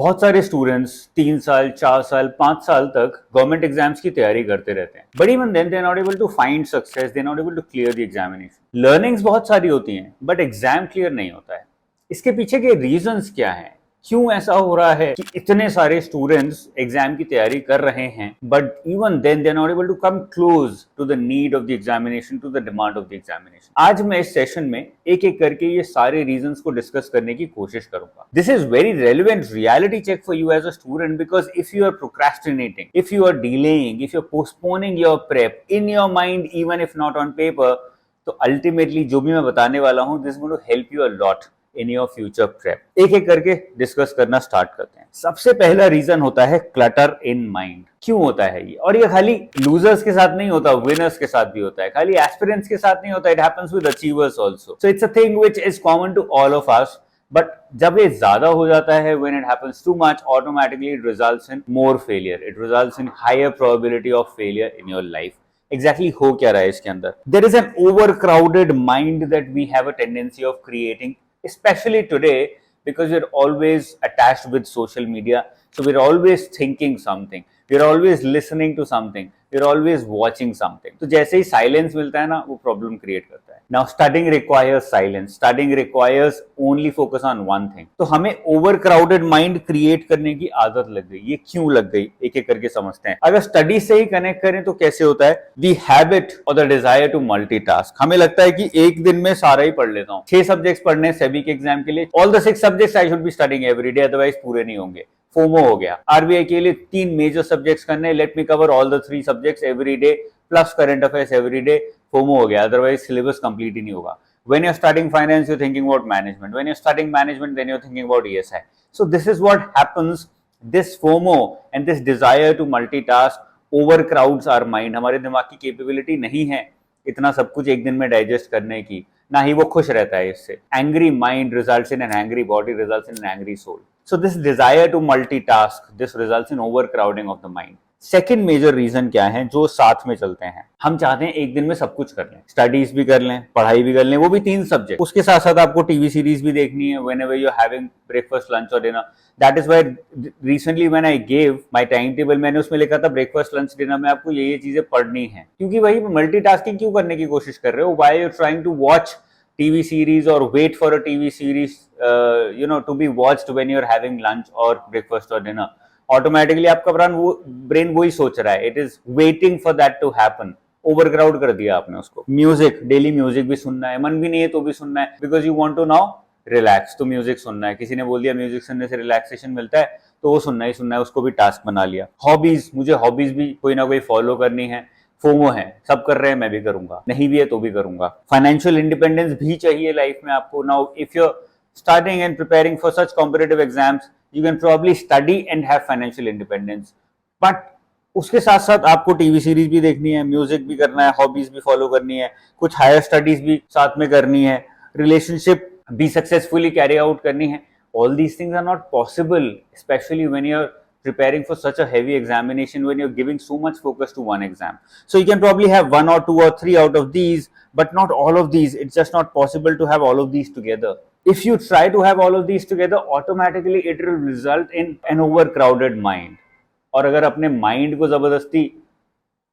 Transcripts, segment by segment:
बहुत सारे स्टूडेंट्स 3 साल 4 साल 5 साल तक गवर्नमेंट एग्जाम्स की तैयारी करते रहते हैं, but even then they are not able to find success, they are not able to clear the examination. Learnings बहुत सारी होती हैं बट एग्जाम क्लियर नहीं होता है। इसके पीछे के रीजंस क्या हैं? क्यों ऐसा हो रहा है कि इतने सारे स्टूडेंट्स एग्जाम की तैयारी कर रहे हैं but even then they are not able to come close to the need of the examination, to the demand of the examination. आज मैं इस सेशन में एक एक करके ये सारे रीजंस को डिस्कस करने की कोशिश करूंगा। This is very relevant reality check for you as a student, because if you are procrastinating, if you are delaying, if you are postponing your prep in your mind even if not on paper, तो ultimately जो भी मैं बताने वाला हूं this going to help you a lot in your future prep. एक एक करके डिस्कस करना स्टार्ट करते हैं। सबसे पहला रीजन होता है क्लटर इन माइंड। क्यों होता है ये? और ये खाली लूजर्स के साथ नहीं होता, विनर्स के साथ भी होता है, खाली एस्पिरेंट्स के साथ नहीं होता, it happens with achievers also. So it's a thing which is common to all of us, but जब ये ज्यादा हो जाता है, when it happens too much, automatically it results in more failure, it results in higher probability of failure in your life। Exactly हो क्या रहा है इसके अंदर? There is an overcrowded mind that we have a tendency of creating, especially today, because we're always attached with social media, so we're always thinking something, we're always listening to something, we're always watching something। तो जैसे ही silence मिलता है ना, वो problem create करता है। Now studying requires silence, studying requires only focus on one thing. तो हमें ओवर क्राउडेड माइंड क्रिएट करने की आदत लग गई। ये क्यों लग गई, एक एक करके समझते हैं। अगर स्टडी से ही कनेक्ट करें तो कैसे होता है? द हैबिट और द डिजायर टू मल्टीटास्क। हमें लगता है कि एक दिन में सारा ही पढ़ लेता हूँ। 6 सब्जेक्ट्स पढ़ने सेबी के एग्जाम के लिए, all the 6 subjects I should be studying every day, otherwise पूरे नहीं होंगे। फोमो हो गया। आरबीआई के लिए 3 मेजर सब्जेक्ट्स करने, let me cover all the 3 subjects every debt plus current affairs every day. FOMO हो गया, अदरवाइज सिलेबस कंप्लीट ही नहीं होगा। When you're studying finance, you're thinking about management. When you're studying management, then you're thinking about ESI. So this is what happens. This FOMO and this desire to multitask overcrowds our mind. हमारे दिमाग की capability नहीं है इतना सब कुछ एक दिन में डाइजेस्ट करने की, ना ही वो खुश रहता है इससे। Angry mind results in an angry body, results in an angry soul. So this desire to multitask, this results in overcrowding of the mind. Second major reason क्या है जो साथ में चलते हैं? हम चाहते हैं एक दिन में सब कुछ कर लें, स्टडीज भी कर लें, पढ़ाई भी कर लें, वो भी 3 सब्जेक्ट। उसके साथ साथ आपको टीवी सीरीज भी देखनी है whenever you're having breakfast, lunch और dinner. That is why recently when I gave my timetable, मैंने उसमें लिखा था ब्रेकफास्ट लंच डिनर में आपको ये चीजें पढ़नी है। क्योंकि वही मल्टीटास्किंग क्यों करने की कोशिश कर रहे हो? Why you're trying to watch TV series or wait for a TV series to be watched when you're having lunch or breakfast or dinner? Automatically आपका ब्रेन वही सोच रहा है, it is waiting for that to happen. Overcrowd कर दिया आपने उसको। Music, daily music भी सुनना है, मन भी नहीं है तो भी सुनना है, because you want to now relax, तो म्यूजिक सुनना है। किसी ने बोल दिया म्यूजिक सुनने से रिलैक्सेशन मिलता है, तो वो सुनना ही सुनना है, उसको भी टास्क बना लिया। हॉबीज, मुझे हॉबीज भी कोई ना कोई फॉलो करनी है। फोमो है, सब कर रहे हैं मैं भी करूंगा, नहीं भी है तो भी करूंगा। फाइनेंशियल इंडिपेंडेंस भी चाहिए लाइफ में आपको। Now if you starting and preparing for such competitive exams, you can probably study and have financial independence, but उसके साथ साथ आपको टीवी सीरीज भी देखनी है, म्यूजिक भी करना है, हॉबीज भी फॉलो करनी है, कुछ हायर स्टडीज भी साथ में करनी है, रिलेशनशिप भी सक्सेसफुली कैरी आउट करनी है। All these things are not possible, especially when you're preparing for such a heavy examination, when you're giving so much focus to one exam. So you can probably have 1 or 2 or 3 out of these, but not all of these. It's just not possible to have all of these together. If you try to have all of these together, automatically it will result in an overcrowded mind. और अगर अपने mind को जबरदस्ती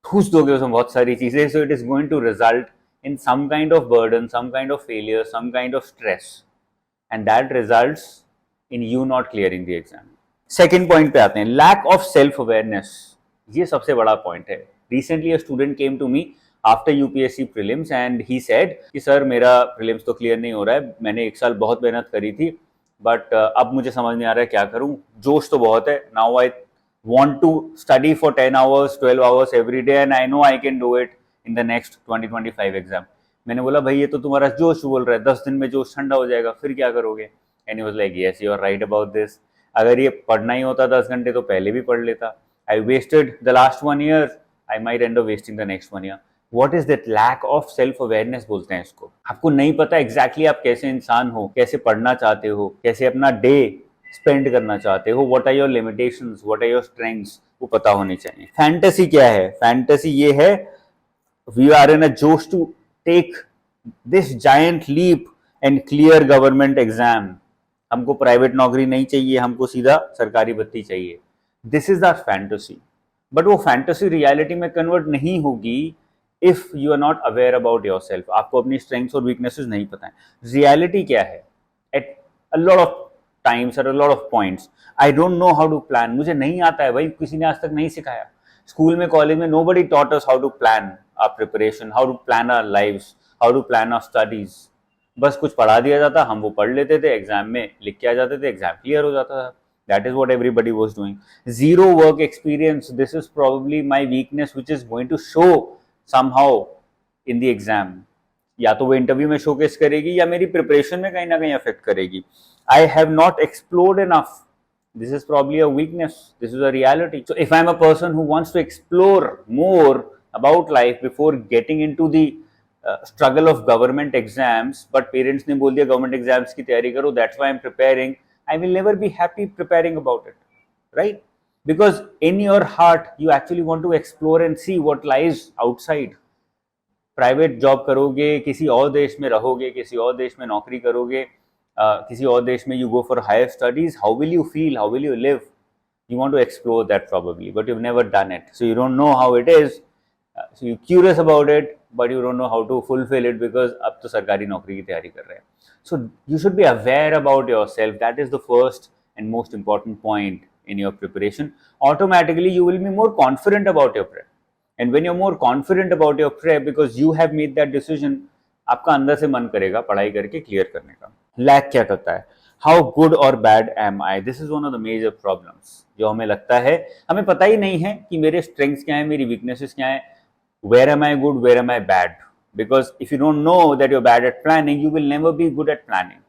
ठूस दोगे उसमें बहुत सारी चीजें, so it is going to result in some kind of burden, some kind of failure, some kind of stress, and that results in you not clearing the exam. Second point पे आते हैं, लैक ऑफ सेल्फ अवेयरनेस। ये सबसे बड़ा point है। Recently a student came to me after UPSC prelims and he said कि sir मेरा prelims तो क्लियर नहीं हो रहा है, मैंने 1 साल बहुत मेहनत करी थी, बट अब मुझे समझ नहीं आ रहा है क्या करूं, जोश तो बहुत है। Now I want to study for 10 hours 12 hours every day and I know I can do it in the next 2025 exam. मैंने बोला भाई ये तो तुम्हारा जोश बोल रहा है, 10 दिन में जोश ठंडा हो जाएगा, फिर क्या करोगे? And he was like yes you are right about this. अगर ये पढ़ना ही होता 10 घंटे तो पहले भी पढ़ लेता। I wasted the last 1 year, I might end up wasting the next 1 year. What is that? Lack of self awareness बोलते हैं इसको। आपको नहीं पता एग्जैक्टली आप कैसे इंसान हो, कैसे पढ़ना चाहते हो, कैसे अपना डे स्पेंड करना चाहते हो, what are your limitations, what are your strengths, वो पता होनी चाहिए। फैंटेसी क्या है? फैंटेसी ये है वी आर इन अ जोश to take this giant leap and clear government exam, हमको प्राइवेट नौकरी नहीं चाहिए, हमको सीधा सरकारी बत्ती चाहिए। This is our fantasy, but वो फैंटेसी रियलिटी में कन्वर्ट नहीं होगी if you are not aware about your self. आपको अपनी स्ट्रेंथ्स और वीकनेसेस नहीं पता है। रियलिटी क्या है? At a lot of times, at a lot of points, I don't know how to plan. मुझे नहीं आता है भाई, किसी ने आज तक नहीं सिखाया। स्कूल में, कॉलेज में, nobody taught us how to plan our preparation, how to plan our lives, how to plan our studies. बस कुछ पढ़ा दिया जाता, हम वो पढ़ लेते थे, एग्जाम में लिख के आ जाते थे, एग्जाम क्लियर हो जाता था। That is what everybody was doing. Zero work experience. This is probably my weakness, which is going to show somehow in the exam. या तो वो इंटरव्यू में शोकेस करेगी या मेरी प्रिपरेशन में कहीं ना कहीं अफेक्ट करेगी। I have not explored enough. This is probably a weakness. This is a reality. So if I'm a person who wants to explore more about life before getting into the struggle of government exams, but parents ने बोल दिया government exams की तैयारी करो, that's why I'm preparing, I will never be happy preparing about it, right? Because in your heart, you actually want to explore and see what lies outside. Private job करोगे, किसी और देश में रहोगे, किसी और देश में नौकरी करोगे, किसी और देश में you go for higher studies, how will you feel, how will you live? You want to explore that probably, but you've never done it, so you don't know how it is. So you're curious about it, but you don't know how to fulfill it because अब तो सरकारी नौकरी की तैयारी कर रहे हैं. So you should be aware about yourself. That is the first and most important point in your preparation. Automatically you will be more confident about your prep, and when you're more confident about your prep because you have made that decision, आपका अंदर से मन करेगा पढ़ाई करके clear करने का. Lack क्या करता है? हाउ गुड और bad am I? This is one of the major problems जो हमें लगता है, हमें पता ही नहीं है कि मेरे स्ट्रेंथ्स क्या है, मेरी वीकनेसेस क्या है, where am I good, where am I bad. Because if you don't know that you are bad at planning, you will never be good at planning.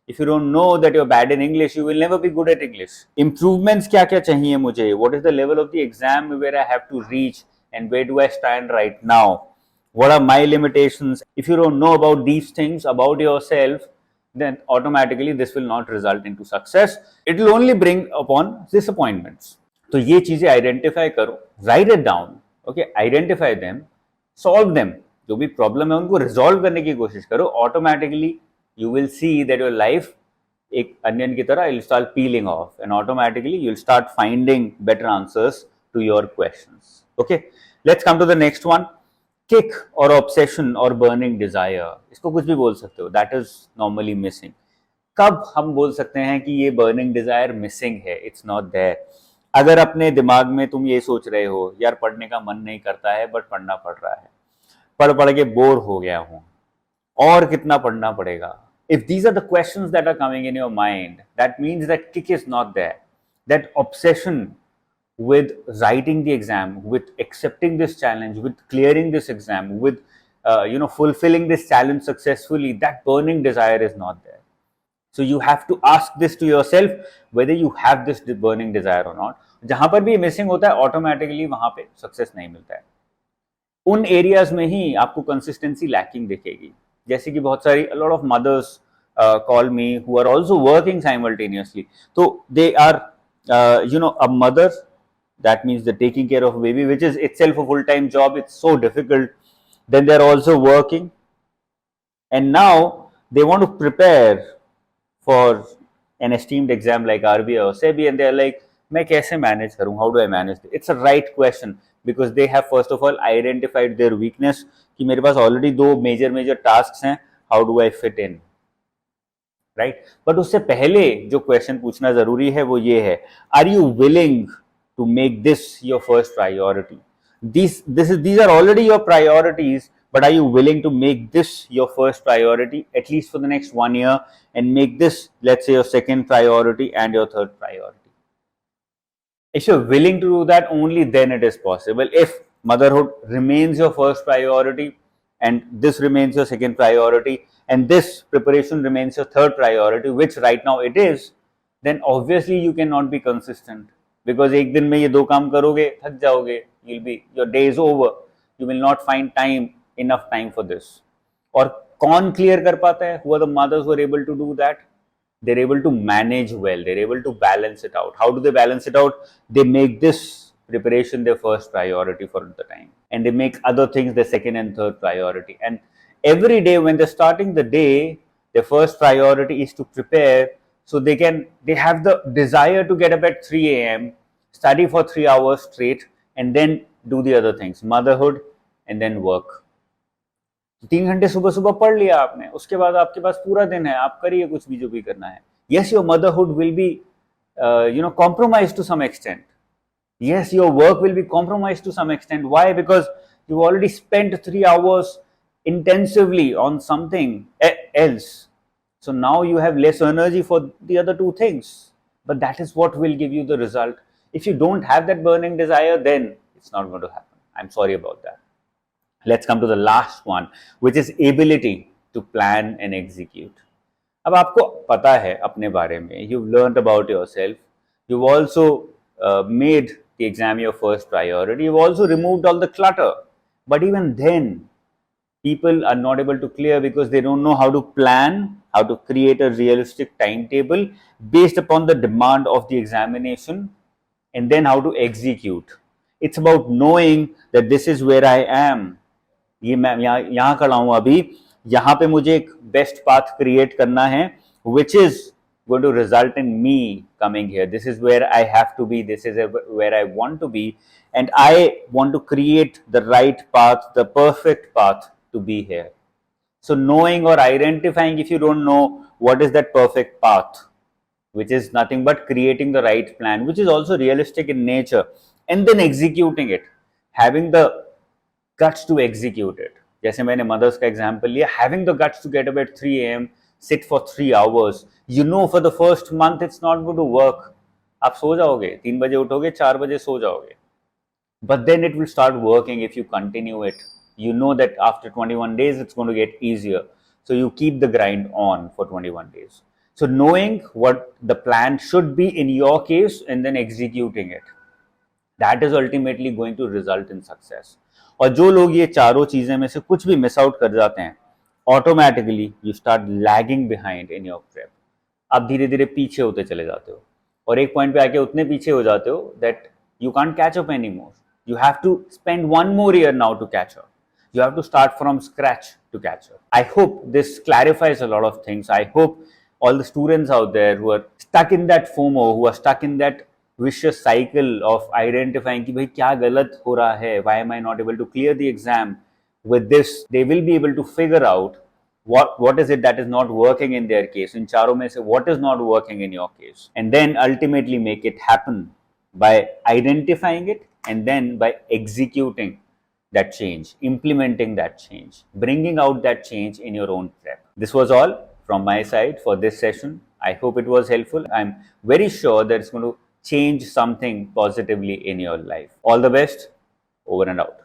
If you don't know that you're bad in English, you will never be good at English. Improvements क्या क्या चाहिए मुझे? What is the level of the exam where I have to reach, and where do I stand right now? What are my limitations? If you don't know about these things about yourself, then automatically this will not result into success. It will only bring upon disappointments. तो ये चीजें identify करो, right it down, okay, identify them, solve them. जो भी problem है उनको resolve करने की कोशिश करो. Automatically you will see that your life एक अनियन की तरह will start peeling off, and automatically you will start finding better answers to your questions. Okay, let's come to the next one. Kick और obsession और burning desire, इसको कुछ भी बोल सकते हो. That is normally missing. कब हम बोल सकते हैं कि ये बर्निंग डिजायर मिसिंग है? It's not there. अगर अपने दिमाग में तुम ये सोच रहे हो यार पढ़ने का मन नहीं करता है बट पढ़ना पड़ रहा है, पढ़ पढ़ के बोर हो गया हूं, और कितना पढ़ना पड़ेगा? If these are the questions that are coming in your mind, that means that kick is not there. That obsession with writing the exam, with accepting this challenge, with clearing this exam, with fulfilling this challenge successfully, that burning desire is not there. So you have to ask this to yourself whether you have this burning desire or not. जहां पर भी missing होता है automatically वहां पे success नहीं मिलता है. उन एरियाज में ही आपको कंसिस्टेंसी लैकिंग दिखेगी. जैसे कि बहुत सारी a lot of mothers call me who are also working simultaneously. So they are a mother, that means they're taking care of a baby, which is itself a full-time job. It's so difficult. Then they're also working, and now they want to prepare for an esteemed exam like RBI or SEBI, and they're like, मैं कैसे manage करूं? How do I manage this? It's a right question because they have first of all identified their weakness कि मेरे पास already दो major tasks हैं. How do I fit in? Right? But उससे पहले जो question पूछना जरूरी है वो ये है, are you willing to make this your first priority? These are already your priorities, but are you willing to make this your first priority at least for the next 1 year, and make this, let's say, your second priority and your third priority? If you're willing to do that, only then it is possible. If motherhood remains your first priority, and this remains your second priority, and this preparation remains your third priority, which right now it is, then obviously you cannot be consistent. Because एक दिन में ये दो काम करोगे थक जाओगे, you'll be, your day is over, you will not find time, enough time for this. और कौन क्लियर कर पाता है? Who are the mothers who are able to do that? They're able to manage well, they're able to balance it out. How do they balance it out? They make this preparation their first priority for the time, and they make other things their second and third priority. And every day when they're starting the day, their first priority is to prepare So they have the desire to get up at 3 a.m., study for 3 hours straight, and then do the other things, motherhood and then work. 3 घंटे सुबह सुबह पढ़ लिया आपने, उसके बाद आपके पास पूरा दिन है, आप करिए कुछ भी जो भी करना है. Yes, your motherhood will be compromised to some extent. Yes, your work will be compromised to some extent. Why? Because you've already spent 3 hours intensively on something else. So now you have less energy for the other two things. But that is what will give you the result. If you don't have that burning desire, then it's not going to happen. I'm sorry about that. Let's come to the last one, which is ability to plan and execute. अब आपको पता है अपने बारे में, you've learned about yourself, you've also made the exam your first priority, you've also removed all the clutter, but even then people are not able to clear because they don't know how to plan, how to create a realistic timetable based upon the demand of the examination, and then how to execute. It's about knowing that this is where I am. ये मैं यहाँ खड़ा हूँ अभी, यहाँ पे मुझे एक बेस्ट पाथ क्रिएट करना है, which is going to result in me coming here. This is where I have to be, this is where I want to be, and I want to create the right path, the perfect path to be here. So knowing or identifying, if you don't know what is that perfect path, which is nothing but creating the right plan, which is also realistic in nature, and then executing it, having the guts to execute it. जैसे मैंने mother's का example लिया, having the guts to get up at 3 a.m., sit for 3 hours. You know for the first month it's not going to work. आप सो जाओगे, 3 बजे उठोगे, 4 बजे सो जाओगे. But then it will start working if you continue it. You know that after 21 days it's going to get easier. So you keep the grind on for 21 days. So knowing what the plan should be in your case and then executing it, that is ultimately going to result in success. और जो लोग ये चारों चीजें में से कुछ भी मिस आउट कर जाते हैं, automatically you start lagging behind in your prep. आप धीरे धीरे पीछे होते चले जाते हो और एक पॉइंट पे आके उतने पीछे हो जाते हो that you can't catch up any more. You have to spend 1 more year now to catch up. You have to start from scratch to catch up. I hope this clarifies a lot of things. I hope all the students out there who are stuck in that FOMO, who are stuck in that vicious cycle of identifying कि भाई क्या गलत हो रहा है, why am I not able to clear the exam, with this they will be able to figure out what is it that is not working in their case. इन चारों में से what is not working in your case, and then ultimately make it happen by identifying it and then by executing that change, implementing that change, bringing out that change in your own prep. This was all from my side for this session. I hope it was helpful. I'm very sure that it's going to change something positively in your life. All the best. Over and out.